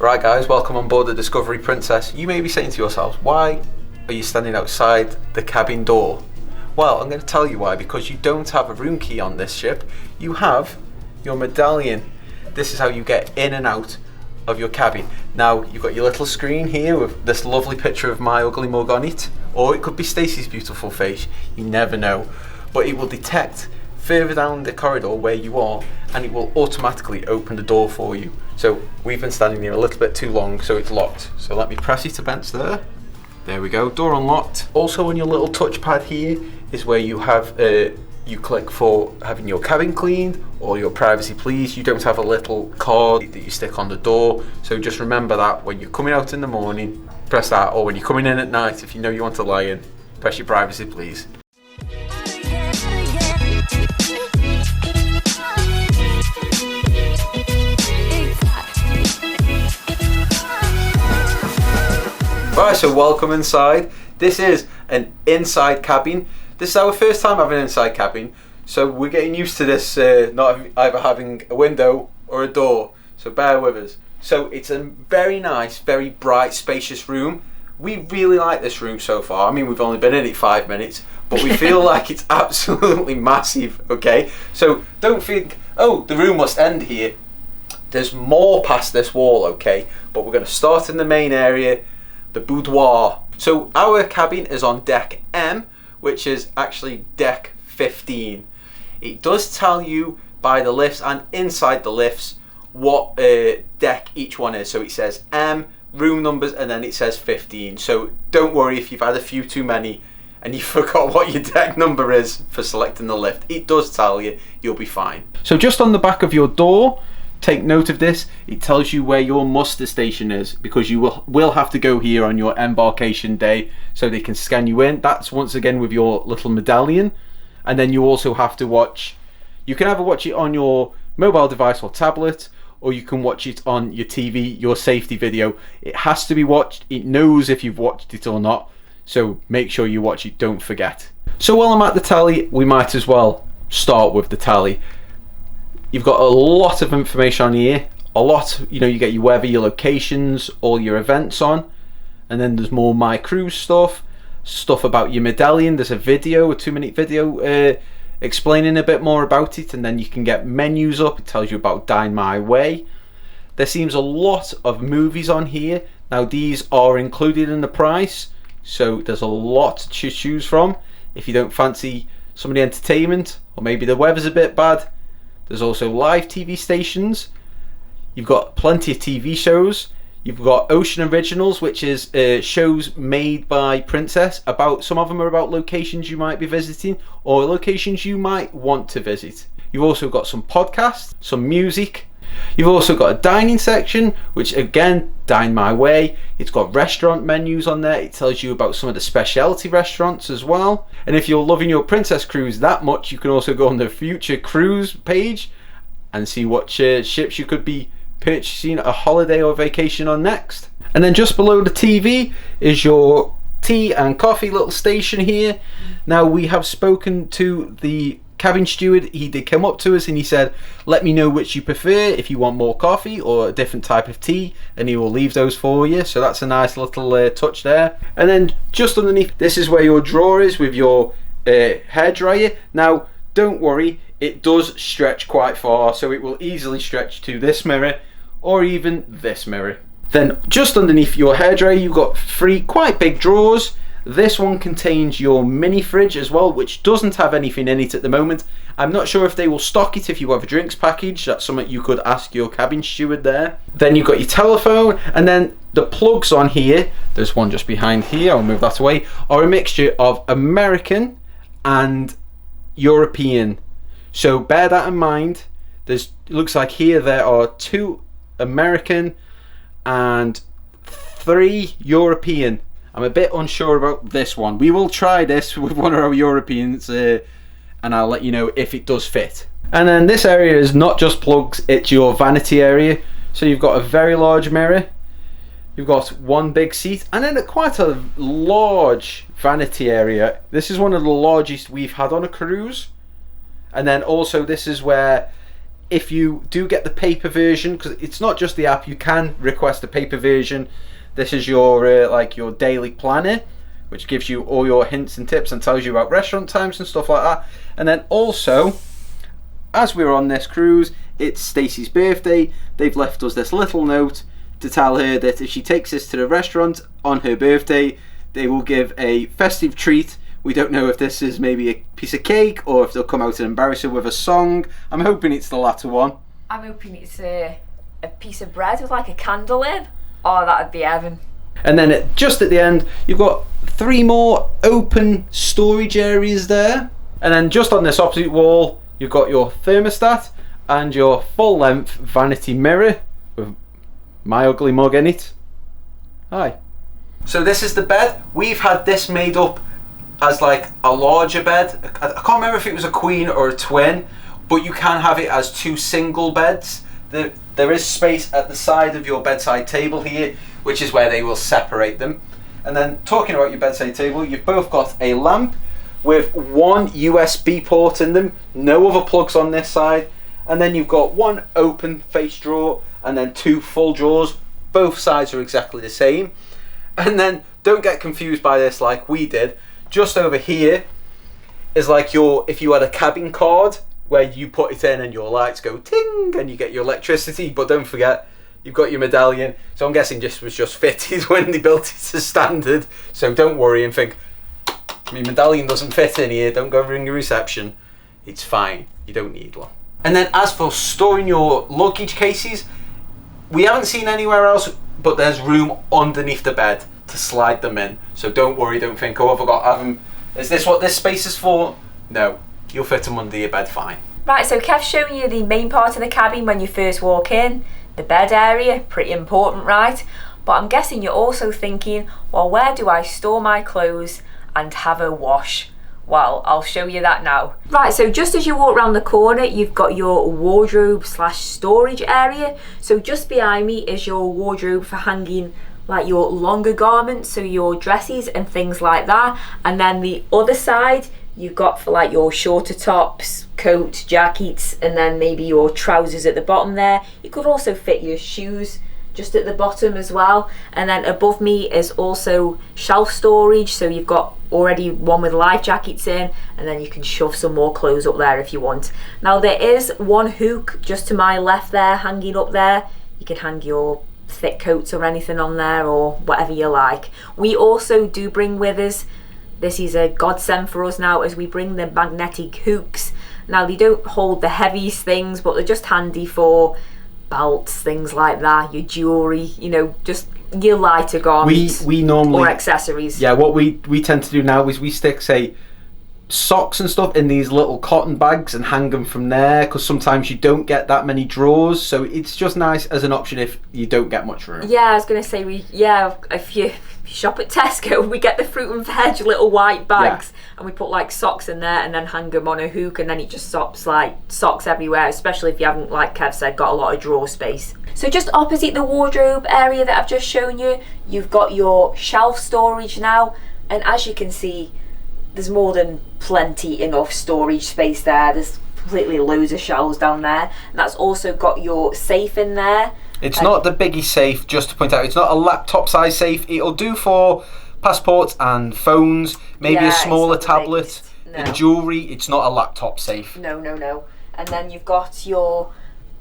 Right guys, welcome on board the Discovery Princess. You may be saying to yourselves, why are you standing outside the cabin door? Well, I'm going to tell you why, because you don't have a room key on this ship. You have your medallion. This is how you get in and out of your cabin. Now, you've got your little screen here with this lovely picture of my ugly mug on it, or it could be Stacey's beautiful face, you never know. But it will detect further down the corridor where you are, and it will automatically open the door for you. So we've been standing here a little bit too long, so it's locked. So let me press it against there. There we go, door unlocked. Also on your little touchpad here is where you have you click for having your cabin cleaned or your privacy please. You don't have a little card that you stick on the door, so just remember that when you're coming out in the morning, press that, or when you're coming in at night, if you know you want to lie in, press your privacy please. Right, so welcome inside. This is an inside cabin. This is our first time having an inside cabin, so we're getting used to this, not either having a window or a door, so bear with us. So it's a very nice, very bright, spacious room. We really like this room so far. I mean, we've only been in it 5 minutes, but we feel like it's absolutely massive, okay? So don't think, oh, the room must end here. There's more past this wall, okay? But we're going to start in the main area, the boudoir. So our cabin is on deck M, which is actually deck 15. It does tell you by the lifts and inside the lifts what deck each one is. So it says M, room numbers, and then it says 15. So don't worry if you've had a few too many and you forgot what your deck number is for selecting the lift. It does tell you, you'll be fine. So just on the back of your door, take note of this, it tells you where your muster station is, because you will have to go here on your embarkation day so they can scan you in. That's once again with your little medallion. And then you also have to watch, you can either watch it on your mobile device or tablet, or you can watch it on your TV, your safety video. It has to be watched. It knows if you've watched it or not, so make sure you watch it, don't forget. So while I'm at the tally, we might as well start with the tally. You've got a lot of information on here, a lot, you know, you get your weather, your locations, all your events on, and then there's more my cruise stuff about your medallion. There's a video, a 2-minute video explaining a bit more about it, and then you can get menus up. It tells you about Dine My Way. There seems a lot of movies on here. Now these are included in the price, so there's a lot to choose from. If you don't fancy some of the entertainment, or maybe the weather's a bit bad, there's also live TV stations. You've got plenty of TV shows. You've got Ocean Originals, which is shows made by Princess. Some of them are about locations you might be visiting or locations you might want to visit. You've also got some podcasts, some music. You've also got a dining section, which again, Dine My Way. It's got restaurant menus on there. It tells you about some of the specialty restaurants as well. And if you're loving your Princess cruise that much, you can also go on the future cruise page and see what ships you could be purchasing a holiday or vacation on next. And then just below the TV is your tea and coffee little station here. Now we have spoken to the cabin steward. He did come up to us and he said, let me know which you prefer, if you want more coffee or a different type of tea, and he will leave those for you. So that's a nice little touch there. And then just underneath, this is where your drawer is with your hair dryer. Now don't worry, it does stretch quite far, so it will easily stretch to this mirror or even this mirror. Then just underneath your hair dryer, you've got 3 quite big drawers. This one contains your mini fridge as well, which doesn't have anything in it at the moment. I'm not sure if they will stock it if you have a drinks package. That's something you could ask your cabin steward there. Then you've got your telephone, and then the plugs on here, there's one just behind here, I'll move that away, are a mixture of American and European. So bear that in mind. It looks like here there are 2 American and 3 European. I'm a bit unsure about this one. We will try this with one of our Europeans and I'll let you know if it does fit. And then this area is not just plugs, it's your vanity area. So you've got a very large mirror, you've got 1 big seat, and then quite a large vanity area. This is one of the largest we've had on a cruise. And then also this is where if you do get the paper version, because it's not just the app, you can request a paper version. This is your like your daily planner, which gives you all your hints and tips and tells you about restaurant times and stuff like that. And then also, as we're on this cruise, it's Stacey's birthday. They've left us this little note to tell her that if she takes us to the restaurant on her birthday, they will give a festive treat. We don't know if this is maybe a piece of cake or if they'll come out and embarrass her with a song. I'm hoping it's the latter one. I'm hoping it's a piece of bread with like a candle in. Oh, that'd be heaven. And then just at the end, you've got 3 more open storage areas there. And then just on this opposite wall, you've got your thermostat and your full-length vanity mirror with my ugly mug in it. Hi. So this is the bed. We've had this made up as like a larger bed. I can't remember if it was a queen or a twin, but you can have it as 2 single beds. There is space at the side of your bedside table here, which is where they will separate them. And then talking about your bedside table, you've both got a lamp with 1 USB port in them, no other plugs on this side, and then you've got 1 open face drawer and then 2 full drawers. Both sides are exactly the same. And then don't get confused by this like we did. Just over here is like if you had a cabin card where you put it in and your lights go ting and you get your electricity, but don't forget you've got your Medallion. So I'm guessing this was just fitted when they built it to standard. So don't worry and think, my Medallion doesn't fit in here, don't go ring the reception. It's fine, you don't need one. And then as for storing your luggage cases, we haven't seen anywhere else, but there's room underneath the bed to slide them in. So don't worry, don't think, oh, I forgot to have them. Is this what this space is for? No, you'll fit them under your bed fine. Right, so Kev's showing you the main part of the cabin when you first walk in. The bed area, pretty important, right? But I'm guessing you're also thinking, well, where do I store my clothes and have a wash? Well, I'll show you that now. Right, so just as you walk around the corner, you've got your wardrobe / storage area. So just behind me is your wardrobe for hanging like your longer garments, so your dresses and things like that. And then the other side, you've got for like your shorter tops, coats, jackets, and then maybe your trousers at the bottom there. You could also fit your shoes just at the bottom as well. And then above me is also shelf storage, so you've got already one with life jackets in, and then you can shove some more clothes up there if you want. Now there is 1 hook just to my left there hanging up there. You can hang your thick coats or anything on there or whatever you like. We also do bring with us, this is a godsend for us now, as we bring the magnetic hooks. Now they don't hold the heaviest things, but they're just handy for belts, things like that, your jewellery, you know, just your lighter garments we normally, or accessories. Yeah, what we tend to do now is we stick, say, socks and stuff in these little cotton bags and hang them from there, because sometimes you don't get that many drawers, so it's just nice as an option if you don't get much room. Yeah, I was going to say, if you shop at Tesco, we get the fruit and veg little white bags, and we put like socks in there and then hang them on a hook, and then it just stops like socks everywhere, especially if you haven't, like Kev said, got a lot of drawer space. So just opposite the wardrobe area that I've just shown you, you've got your shelf storage now, and as you can see, there's more than plenty enough storage space there. There's completely loads of shelves down there, and that's also got your safe in there. It's not the biggie safe, just to point out, it's not a laptop size safe. It'll do for passports and phones, maybe a smaller tablet, and jewellery. It's not a laptop safe. No. And then you've got your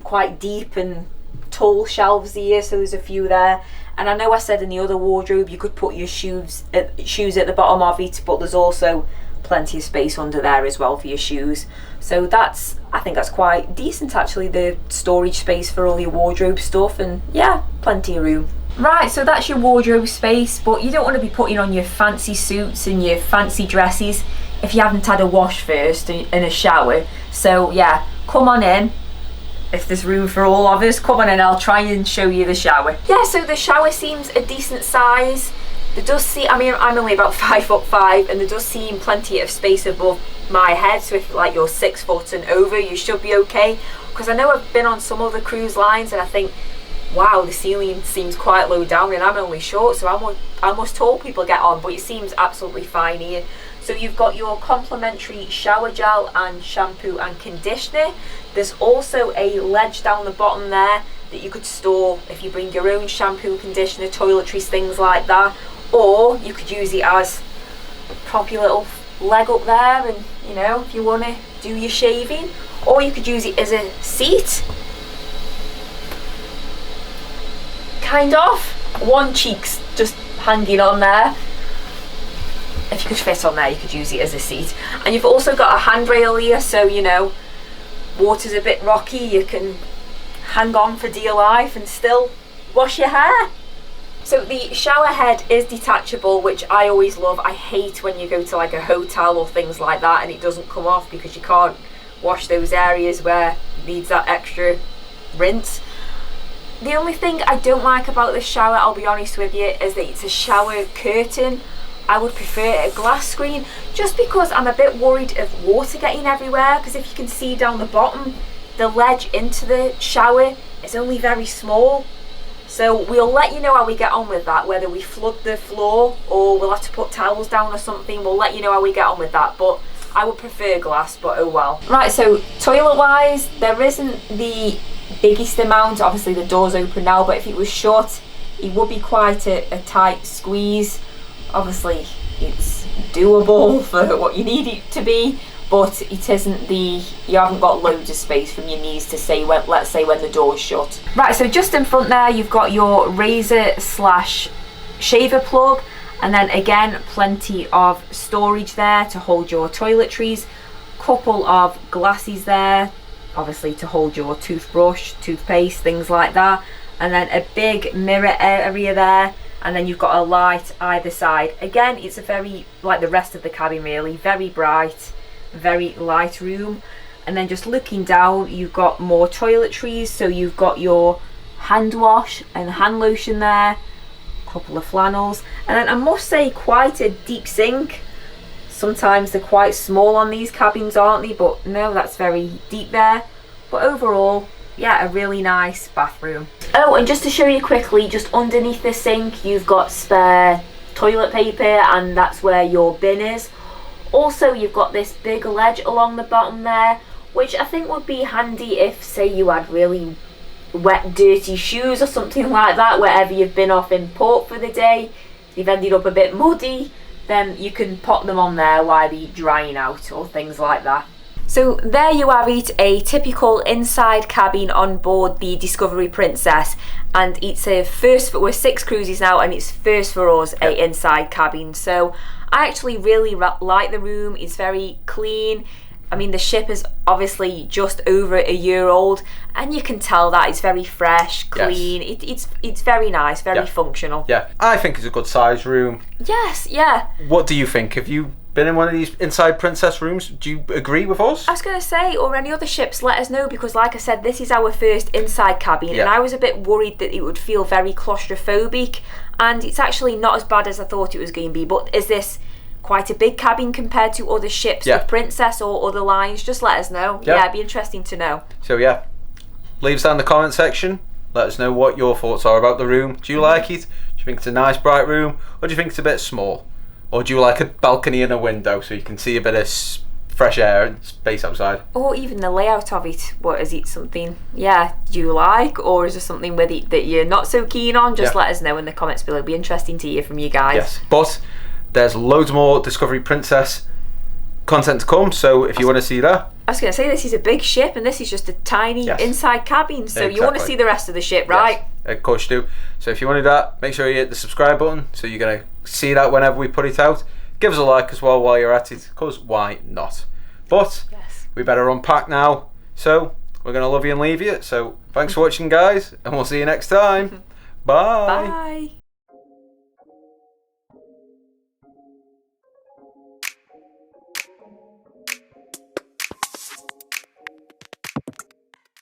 quite deep and tall shelves here, so there's a few there. And I know I said in the other wardrobe you could put your shoes at the bottom of it, but there's also plenty of space under there as well for your shoes. So I think that's quite decent actually, the storage space for all your wardrobe stuff, and yeah, plenty of room. Right, so that's your wardrobe space, but you don't want to be putting on your fancy suits and your fancy dresses if you haven't had a wash first and a shower. So yeah, come on in. If there's room for all of us, come on in, I'll try and show you the shower. Yeah, so the shower seems a decent size. There does seem, I mean, I'm only about 5'5", and there does seem plenty of space above my head, so if like you're 6 foot and over, you should be okay. Because I know I've been on some other cruise lines and I think, wow, the ceiling seems quite low down and I'm only short, so I'm almost tall people get on, but it seems absolutely fine here. So you've got your complimentary shower gel and shampoo and conditioner. There's also a ledge down the bottom there that you could store if you bring your own shampoo, conditioner, toiletries, things like that. Or you could use it as prop your little leg up there, and you know, if you want to do your shaving. Or you could use it as a seat, kind of. One cheek's just hanging on there. If you could fit on there, you could use it as a seat. And you've also got a handrail here, so you know, water's a bit rocky, you can hang on for dear life and still wash your hair. So the shower head is detachable, which I always love. I hate when you go to like a hotel or things like that and it doesn't come off because you can't wash those areas where it needs that extra rinse. The only thing I don't like about this shower, I'll be honest with you, is that it's a shower curtain. I would prefer a glass screen, just because I'm a bit worried of water getting everywhere, because if you can see down the bottom, the ledge into the shower is only very small. So we'll let you know how we get on with that, whether we flood the floor or we'll have to put towels down or something. We'll let you know how we get on with that, but I would prefer glass, but oh well. Right, so toilet wise, there isn't the biggest amount. Obviously the door's open now, but if it was shut, it would be quite a tight squeeze. Obviously it's doable for what you need it to be, but it isn't you haven't got loads of space from your knees to say when, let's say when the door's shut. Right, so just in front there you've got your razor slash shaver plug, and then again plenty of storage there to hold your toiletries, couple of glasses there obviously to hold your toothbrush, toothpaste, things like that, and then a big mirror area there, and then you've got a light either side. Again, it's a very, like the rest of the cabin really, very bright, very light room. And then just looking down, you've got more toiletries, so you've got your hand wash and hand lotion there, a couple of flannels, and then I must say quite a deep sink. Sometimes they're quite small on these cabins, aren't they? But no, that's very deep there. But overall, yeah, a really nice bathroom. Oh, and just to show you quickly, just underneath the sink you've got spare toilet paper, and that's where your bin is. Also, you've got this big ledge along the bottom there, which I think would be handy if, say, you had really wet, dirty shoes or something like that, wherever you've been off in port for the day, you've ended up a bit muddy, then you can pop them on there while they're drying out or things like that. So there you have it, a typical inside cabin on board the Discovery Princess, and it's a first for, we're 6 cruises now, and it's first for us, a inside cabin. So I actually really like the room. It's very clean. I mean, the ship is obviously just over a year old, and you can tell that it's very fresh, clean. Yes. It's very nice, very functional. Yeah, I think it's a good size room. Yes, yeah. What do you think? Have you been in one of these inside Princess rooms? Do you agree with us? I was going to say, or any other ships, let us know, because like I said, this is our first inside cabin, and I was a bit worried that it would feel very claustrophobic, and it's actually not as bad as I thought it was going to be. But is this quite a big cabin compared to other ships with Princess or other lines? Just let us know. Yeah, it'd be interesting to know. So yeah, leave us down in the comment section. Let us know what your thoughts are about the room. Do you like it? Do you think it's a nice bright room, or do you think it's a bit small? Or do you like a balcony and a window so you can see a bit of fresh air and space outside? Or even the layout of it. What is it? Something do you like, or is there something with it that you're not so keen on? Just let us know in the comments below. It'd be interesting to hear from you guys. Yes, but there's loads more Discovery Princess content to come, so if you want to see that. I was going to say, this is a big ship and this is just a tiny inside cabin, so you want to see the rest of the ship, right? Yes, of course you do. So if you want to do that, make sure you hit the subscribe button so you're going to see that whenever we put it out. Give us a like as well while you're at it, because why not? But we better unpack now, so we're going to love you and leave you. So thanks for watching, guys, and we'll see you next time. Bye. Bye.